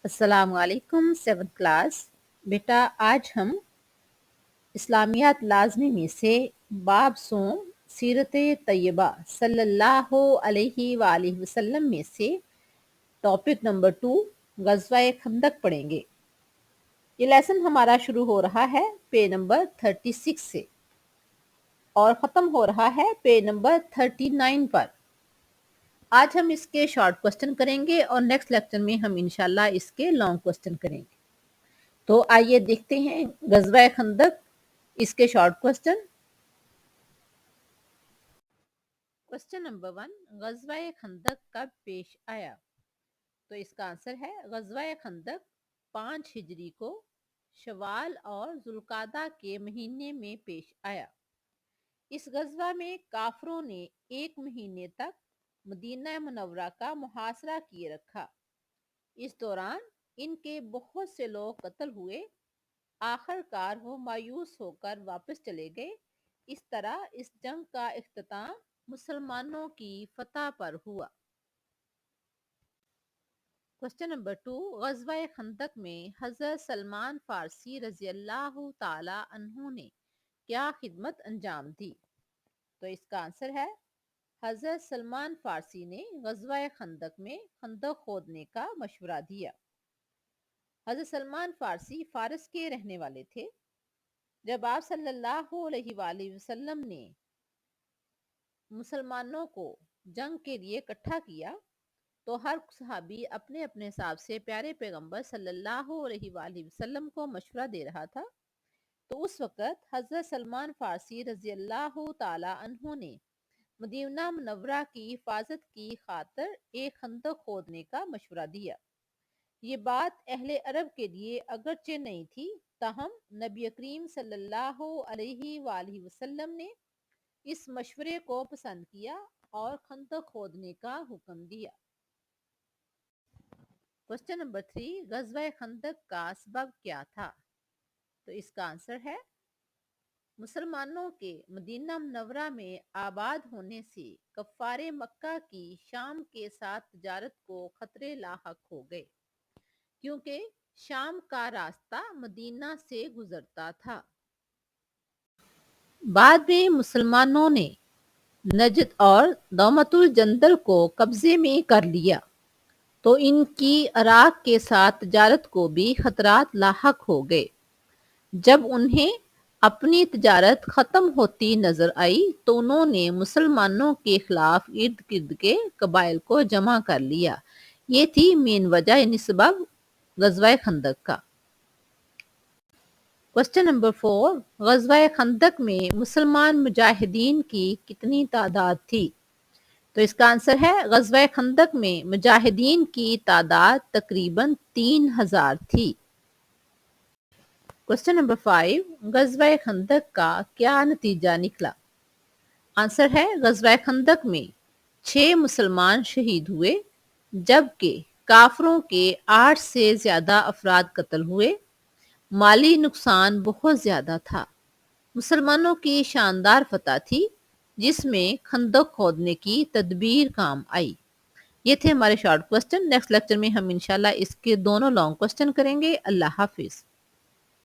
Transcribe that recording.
السلام علیکم 7th class بیٹا، آج ہم اسلامیات لازمی میں سے باب سوم سیرت طیبہ صلی اللہ علیہ وآلہ وسلم میں سے ٹاپک نمبر 2 غزوہ خندق پڑھیں گے۔ یہ لیسن ہمارا شروع ہو رہا ہے پیج نمبر 36 سے اور ختم ہو رہا ہے پیج نمبر 39 پر۔ آج ہم اس کے شارٹ کوسچن کریں گے اور نیکسٹ لیکچر میں ہم انشاءاللہ اس کے لانگ کوسچن کریں گے۔ تو آئیے دیکھتے ہیں غزوہ خندق، اس کے شارٹ کوسچن۔ کوسچن نمبر 1، غزوہ خندق کب پیش آیا؟ تو اس کا آنسر ہے غزوہ خندق 5 ہجری کو شوال اور ذوالقعدہ کے مہینے میں پیش آیا۔ اس غزوہ میں کافروں نے 1 مہینے تک مدینہ منورہ کا محاصرہ کیے رکھا۔ اس دوران ان کے بہت سے لوگ قتل ہوئے۔ آخر کار وہ مایوس ہو کر واپس چلے گئے۔ اس طرح اس جنگ کا اختتام مسلمانوں کی فتح پر ہوا۔ کوسچن نمبر 2، غزوہ خندق میں حضرت سلمان فارسی رضی اللہ تعالی عنہ نے کیا خدمت انجام دی؟ تو اس کا آنسر ہے حضرت سلمان فارسی نے غزوہ خندق میں خندق کھودنے کا مشورہ دیا۔ حضرت سلمان فارسی فارس کے رہنے والے تھے۔ جب آپ صلی اللہ علیہ وآلہ وسلم نے مسلمانوں کو جنگ کے لیے اکٹھا کیا تو ہر صحابی اپنے اپنے حساب سے پیارے پیغمبر صلی اللہ علیہ وآلہ وسلم کو مشورہ دے رہا تھا۔ تو اس وقت حضرت سلمان فارسی رضی اللہ تعالی عنہ نے مدینہ منورہ کی حفاظت کی خاطر ایک خندق کھودنے کا مشورہ دیا۔ یہ بات اہل عرب کے لیے اگرچہ نہیں تھی، تاہم نبی کریم صلی اللہ علیہ وآلہ وسلم نے اس مشورے کو پسند کیا اور خندق کھودنے کا حکم دیا۔ کوسچن نمبر 3، غزوہ خندق کا سبب کیا تھا؟ تو اس کا آنسر ہے مسلمانوں کے مدینہ منورہ میں آباد ہونے سے کفار مکہ کی شام کے ساتھ تجارت کو خطرے لاحق ہو گئے، کیونکہ شام کا راستہ مدینہ سے گزرتا تھا۔ بعد میں مسلمانوں نے نجد اور دومت الجندل کو قبضے میں کر لیا تو ان کی عراق کے ساتھ تجارت کو بھی خطرات لاحق ہو گئے۔ جب انہیں اپنی تجارت ختم ہوتی نظر آئی تو انہوں نے مسلمانوں کے خلاف ارد گرد کے قبائل کو جمع کر لیا۔ یہ تھی مین وجہ، یعنی سبب غزوہ خندق کا۔ کوسچن نمبر 4، غزوہ خندق میں مسلمان مجاہدین کی کتنی تعداد تھی؟ تو اس کا آنسر ہے غزوہ خندق میں مجاہدین کی تعداد تقریباً 3000 تھی۔ کوسچن نمبر 5، غزوہ خندق کا کیا نتیجہ نکلا؟ آنسر ہے غزوہ خندق میں 6 مسلمان شہید ہوئے، جبکہ کافروں کے 8 سے زیادہ افراد قتل ہوئے۔ مالی نقصان بہت زیادہ تھا۔ مسلمانوں کی شاندار فتح تھی جس میں خندق کھودنے کی تدبیر کام آئی۔ یہ تھے ہمارے شارٹ کوسچن۔ نیکسٹ لیکچر میں ہم انشاءاللہ اس کے دونوں لانگ کوسچن کریں گے۔ اللہ حافظ۔